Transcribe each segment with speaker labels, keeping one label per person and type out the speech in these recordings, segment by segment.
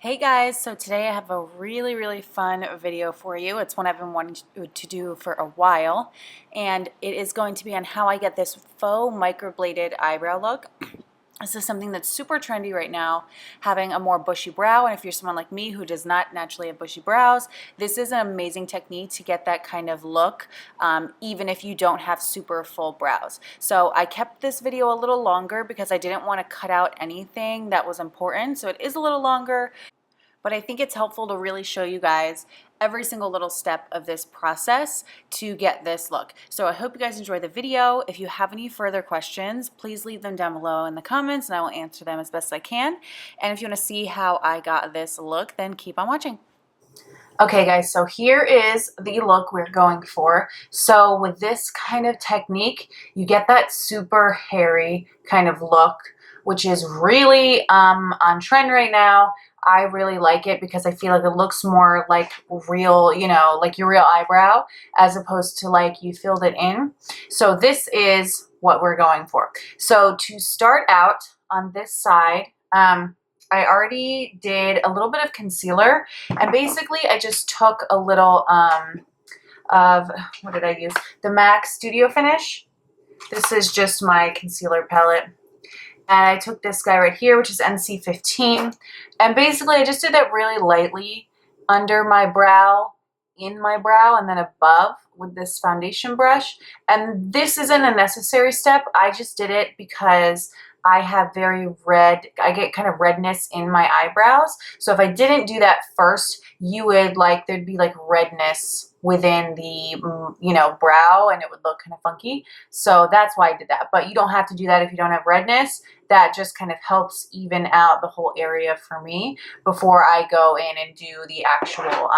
Speaker 1: Hey guys, so today I have a really fun video for you. It's one I've been wanting to do for a while, and it is going to be on how I get this faux microbladed eyebrow look. This is something that's super trendy right now, having a more bushy brow, and if you're someone like me who does not naturally have bushy brows, this is an amazing technique to get that kind of look, even if you don't have super full brows. So I kept this video a little longer because I didn't want to cut out anything that was important, so it is a little longer, but I think it's helpful to really show you guys every single little step of this process to get this look. So I hope you guys enjoy the video. If you have any further questions, please leave them down below in the comments and I will answer them as best I can. And if you want to see how I got this look, then keep on watching. Okay guys, so here is the look we're going for. So with this kind of technique, you get that super hairy kind of look, which is really on trend right now. I really like it because I feel like it looks more like real, you know, like your real eyebrow, as opposed to like you filled it in. So this is what we're going for. So to start out on this side, I already did a little bit of concealer, and basically I just took a little of, what did I use? The MAC Studio Finish. This is just my concealer palette. And I took this guy right here, which is NC15. And basically I just did that really lightly under my brow, in my brow, and then above with this foundation brush. And this isn't a necessary step. I just did it because I have very red, I get kind of redness in my eyebrows. So if I didn't do that first, you would like, there'd be like redness within the, you know, brow, and it would look kind of funky. So that's why I did that. But you don't have to do that if you don't have redness. That just kind of helps even out the whole area for me before I go in and do the actual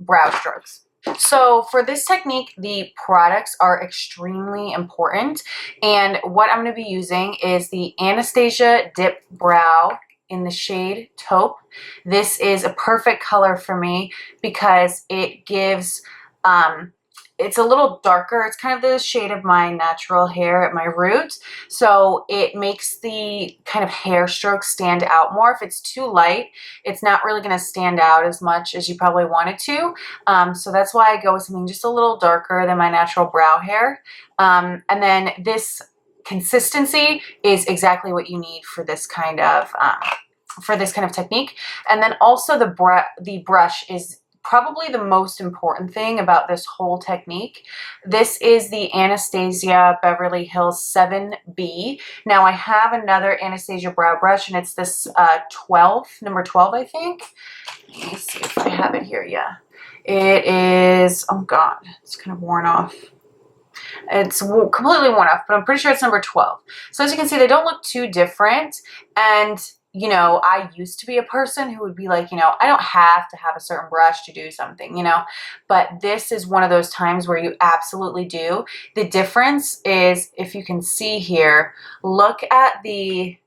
Speaker 1: brow strokes. So for this technique, the products are extremely important, and what I'm going to be using is the Anastasia Dipbrow in the shade Taupe. This is a perfect color for me because it gives, it's a little darker. It's kind of the shade of my natural hair at my roots. So it makes the kind of hair strokes stand out more. If it's too light, it's not really going to stand out as much as you probably want it to. So that's why I go with something just a little darker than my natural brow hair. And then this consistency is exactly what you need for this kind of technique. And then also the brush is probably the most important thing about this whole technique. This is the Anastasia Beverly Hills 7B. Now I have another Anastasia brow brush, and it's this number 12, I think. Let me see if I have it here. Yeah, it is, oh God, it's kind of worn off. It's completely worn off, but I'm pretty sure it's number 12. So as you can see, they don't look too different. And you know, I used to be a person who would be like, you know, I don't have to have a certain brush to do something, you know, but this is one of those times where you absolutely do. The difference is, if you can see here, look at the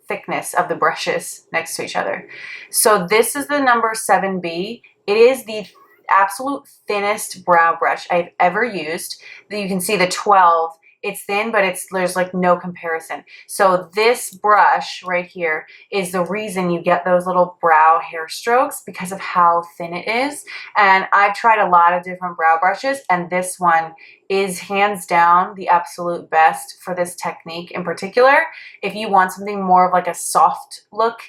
Speaker 1: thickness of the brushes next to each other. So this is the number 7B. It is the absolute thinnest brow brush I've ever used. You can see the 12. It's thin, but there's like no comparison. So this brush right here is the reason you get those little brow hair strokes, because of how thin it is. And I've tried a lot of different brow brushes, and this one is hands down the absolute best for this technique in particular. If you want something more of like a soft look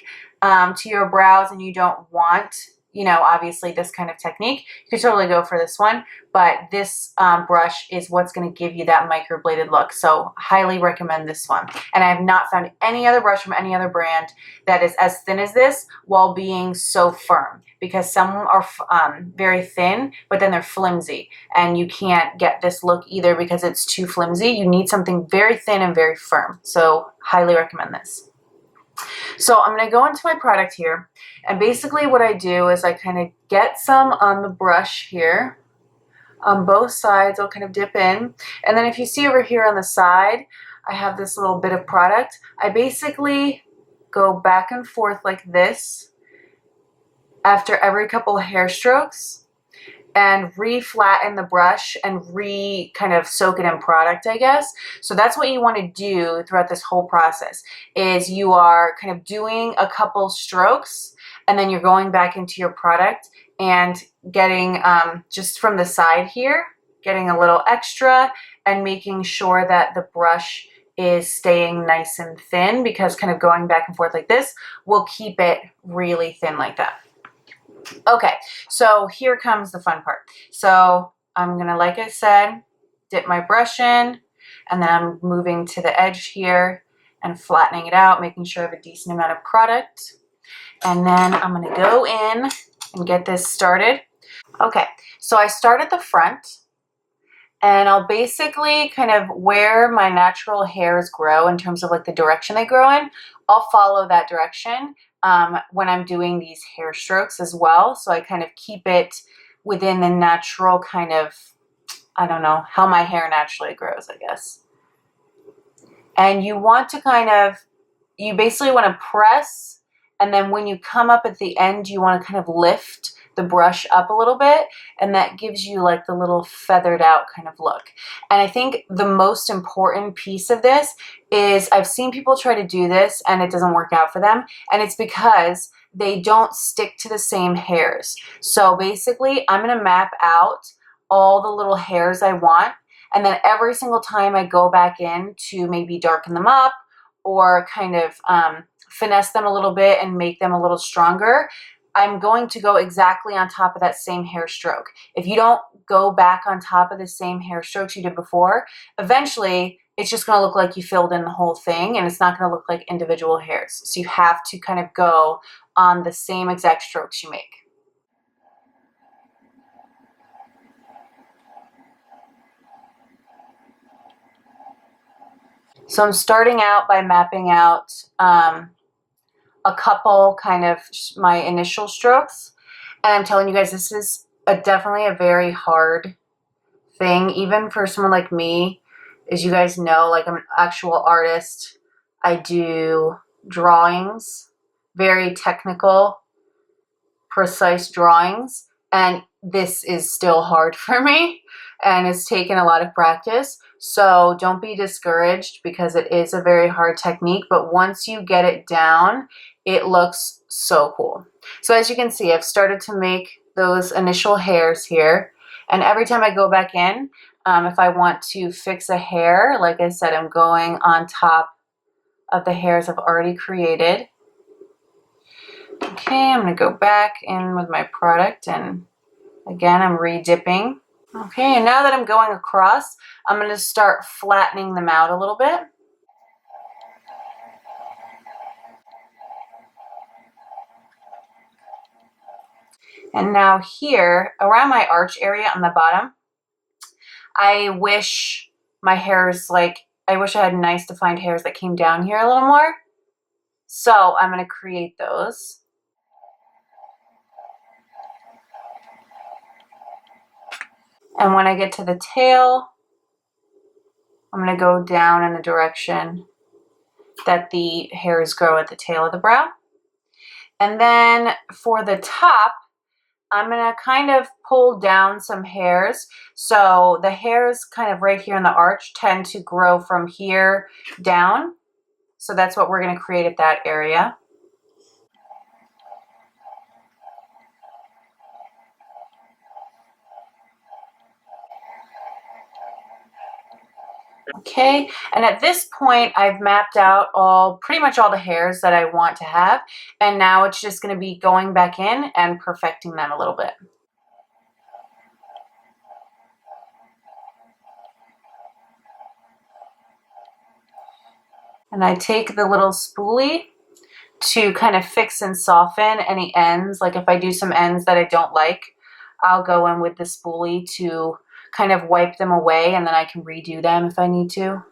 Speaker 1: to your brows, and you don't want, you know, obviously this kind of technique, you could totally go for this one, but this brush is what's going to give you that microbladed look. So highly recommend this one. And I have not found any other brush from any other brand that is as thin as this while being so firm, because some are very thin, but then they're flimsy, and you can't get this look either because it's too flimsy. You need something very thin and very firm. So highly recommend this. So I'm going to go into my product here, and basically what I do is I kind of get some on the brush here on both sides. I'll kind of dip in, and then if you see over here on the side, I have this little bit of product. I basically go back and forth like this after every couple of hair strokes, and re-flatten the brush and kind of soak it in product, I guess. So that's what you want to do throughout this whole process, is you are kind of doing a couple strokes and then you're going back into your product and getting just from the side here, getting a little extra and making sure that the brush is staying nice and thin, because kind of going back and forth like this will keep it really thin like that. Okay, so here comes the fun part. So I'm gonna, like I said, dip my brush in, and then I'm moving to the edge here and flattening it out, making sure I have a decent amount of product. And then I'm gonna go in and get this started. Okay, so I start at the front, and I'll basically kind of where my natural hairs grow in terms of like the direction they grow in, I'll follow that direction when I'm doing these hair strokes as well. So I kind of keep it within the natural kind of, I don't know, how my hair naturally grows, I guess. And you want to kind of, you basically want to press, and then when you come up at the end, you want to kind of lift the brush up a little bit, and that gives you like the little feathered out kind of look. And I think the most important piece of this is I've seen people try to do this and it doesn't work out for them, and it's because they don't stick to the same hairs. So basically I'm going to map out all the little hairs I want, and then every single time I go back in to maybe darken them up or kind of finesse them a little bit and make them a little stronger, I'm going to go exactly on top of that same hair stroke. If you don't go back on top of the same hair strokes you did before, eventually it's just going to look like you filled in the whole thing, and it's not going to look like individual hairs. So you have to kind of go on the same exact strokes you make. So I'm starting out by mapping out a couple kind of my initial strokes. And I'm telling you guys, this is definitely a very hard thing, even for someone like me. As you guys know, like I'm an actual artist. I do drawings, very technical, precise drawings, and this is still hard for me, and it's taken a lot of practice. So don't be discouraged, because it is a very hard technique, but once you get it down, it looks so cool. So as you can see, I've started to make those initial hairs here, and every time I go back in, if I want to fix a hair, like I said, I'm going on top of the hairs I've already created. Okay, I'm going to go back in with my product, and again, I'm re-dipping. Okay, and now that I'm going across, I'm going to start flattening them out a little bit. And now here, around my arch area on the bottom, I wish my hairs, like, I wish I had nice defined hairs that came down here a little more. So I'm going to create those. And when I get to the tail, I'm going to go down in the direction that the hairs grow at the tail of the brow. And then for the top, I'm going to kind of pull down some hairs. So the hairs kind of right here in the arch tend to grow from here down. So that's what we're going to create at that area. Okay, and at this point, I've mapped out pretty much all the hairs that I want to have, and now it's just going to be going back in and perfecting them a little bit. And I take the little spoolie to kind of fix and soften any ends. Like if I do some ends that I don't like, I'll go in with the spoolie to kind of wipe them away, and then I can redo them if I need to.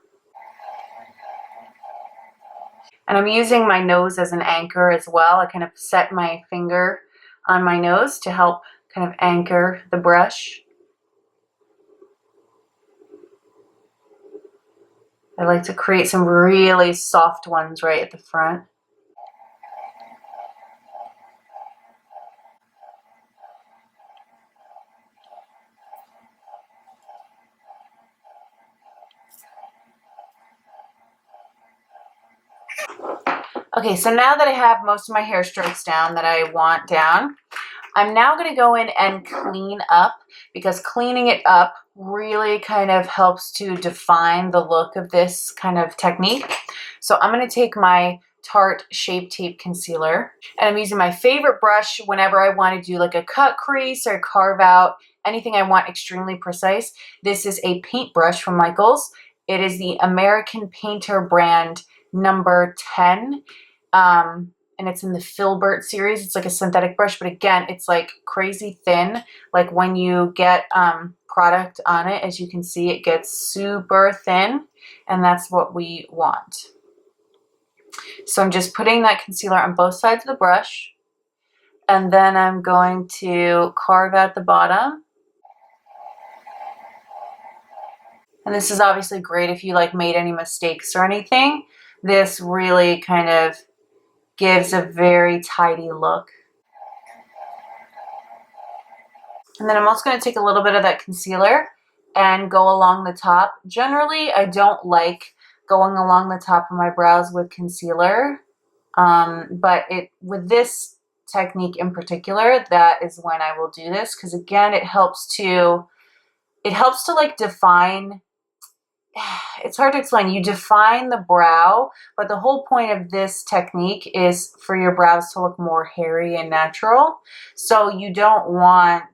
Speaker 1: And I'm using my nose as an anchor as well. I kind of set my finger on my nose to help kind of anchor the brush. I like to create some really soft ones right at the front. Okay, so now that I have most of my hair strokes down that I want down, I'm now going to go in and clean up, because cleaning it up really kind of helps to define the look of this kind of technique. So I'm going to take my Tarte Shape Tape Concealer, and I'm using my favorite brush whenever I want to do like a cut crease or carve out anything I want extremely precise. This is a paintbrush from Michaels. It is the American Painter brand number 10. And it's in the Filbert series. It's like a synthetic brush, but again, it's like crazy thin. Like when you get product on it, as you can see, it gets super thin, and that's what we want. So I'm just putting that concealer on both sides of the brush, and then I'm going to carve out the bottom. And this is obviously great if you like made any mistakes or anything. This really kind of gives a very tidy look. And then I'm also going to take a little bit of that concealer and go along the top. Generally, I don't like going along the top of my brows with concealer, but with this technique in particular, that is when I will do this, because again, it helps to like define. It's hard to explain. You define the brow, but the whole point of this technique is for your brows to look more hairy and natural. So you don't want,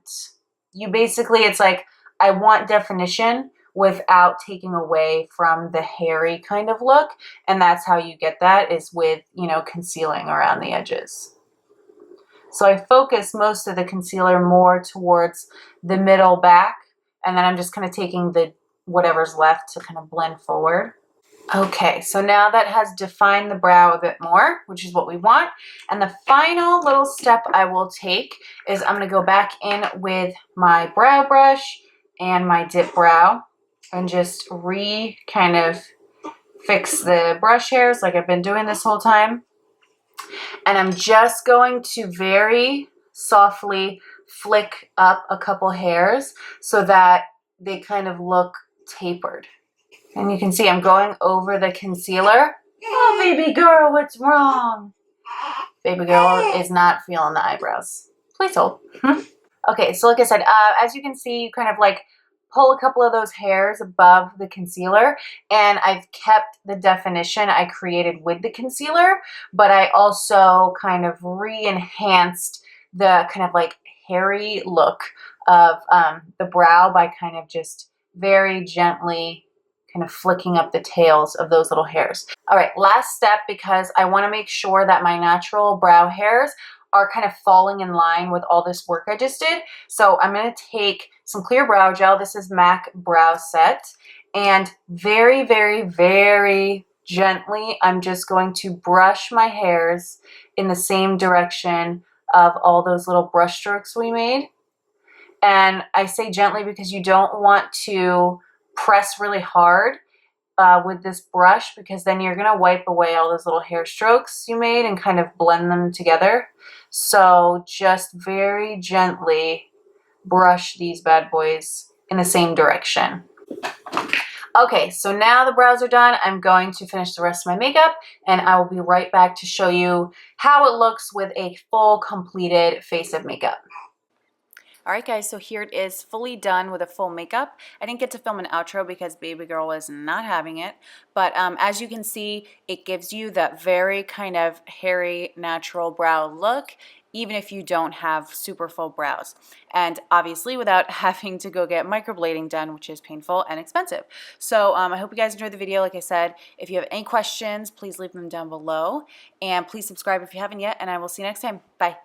Speaker 1: it's like, I want definition without taking away from the hairy kind of look. And that's how you get that, is with, concealing around the edges. So I focus most of the concealer more towards the middle back, and then I'm just kind of taking whatever's left to kind of blend forward. Okay, so now that has defined the brow a bit more, which is what we want. And the final little step I will take is I'm going to go back in with my brow brush and my Dipbrow and just kind of fix the brush hairs like I've been doing this whole time. And I'm just going to very softly flick up a couple hairs so that they kind of look tapered. And you can see I'm going over the concealer. Oh, baby girl, what's wrong? Baby girl is not feeling the eyebrows. Please hold. Okay, so like I said, as you can see, you kind of like pull a couple of those hairs above the concealer, and I've kept the definition I created with the concealer, but I also kind of re-enhanced the kind of like hairy look of the brow by kind of just very gently kind of flicking up the tails of those little hairs. All right, last step, because I want to make sure that my natural brow hairs are kind of falling in line with all this work I just did. So I'm going to take some clear brow gel. This is MAC Brow Set. And very, very, very gently, I'm just going to brush my hairs in the same direction of all those little brush strokes we made. And I say gently because you don't want to press really hard with this brush, because then you're going to wipe away all those little hair strokes you made and kind of blend them together. So just very gently brush these bad boys in the same direction. Okay, so now the brows are done. I'm going to finish the rest of my makeup, and I will be right back to show you how it looks with a full completed face of makeup. Alright guys, so here it is fully done with a full makeup. I didn't get to film an outro because baby girl was not having it, but as you can see, it gives you that very kind of hairy, natural brow look, even if you don't have super full brows. And obviously without having to go get microblading done, which is painful and expensive. So I hope you guys enjoyed the video. Like I said, if you have any questions, please leave them down below. And please subscribe if you haven't yet, and I will see you next time. Bye.